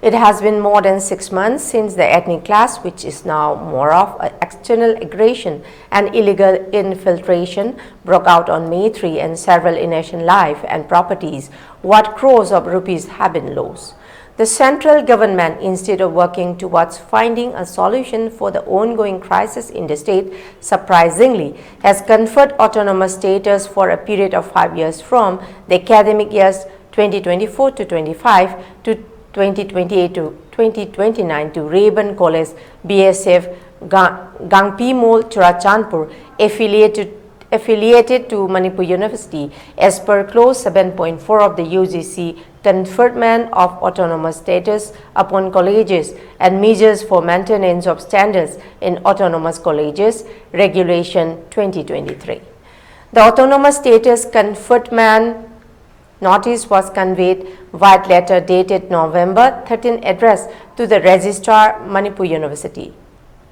It has been more than 6 months since the ethnic clash, which is now more of an external aggression and illegal infiltration, broke out on May 3 and several innocent lives and properties, what crores of rupees have been lost. The central government, instead of working towards finding a solution for the ongoing crisis in the state, surprisingly has conferred autonomous status for a period of 5 years from the academic years 2024 to 25 to 2028 to 2029 to Rayburn College, BSF, Gangpimol, Churachandpur, affiliated to Manipur University, as per clause 7.4 of the UGC conferment of autonomous status upon colleges and measures for maintenance of standards in autonomous colleges, Regulation 2023. The autonomous status conferment notice was conveyed via letter dated November 13 addressed to the Registrar, Manipur University.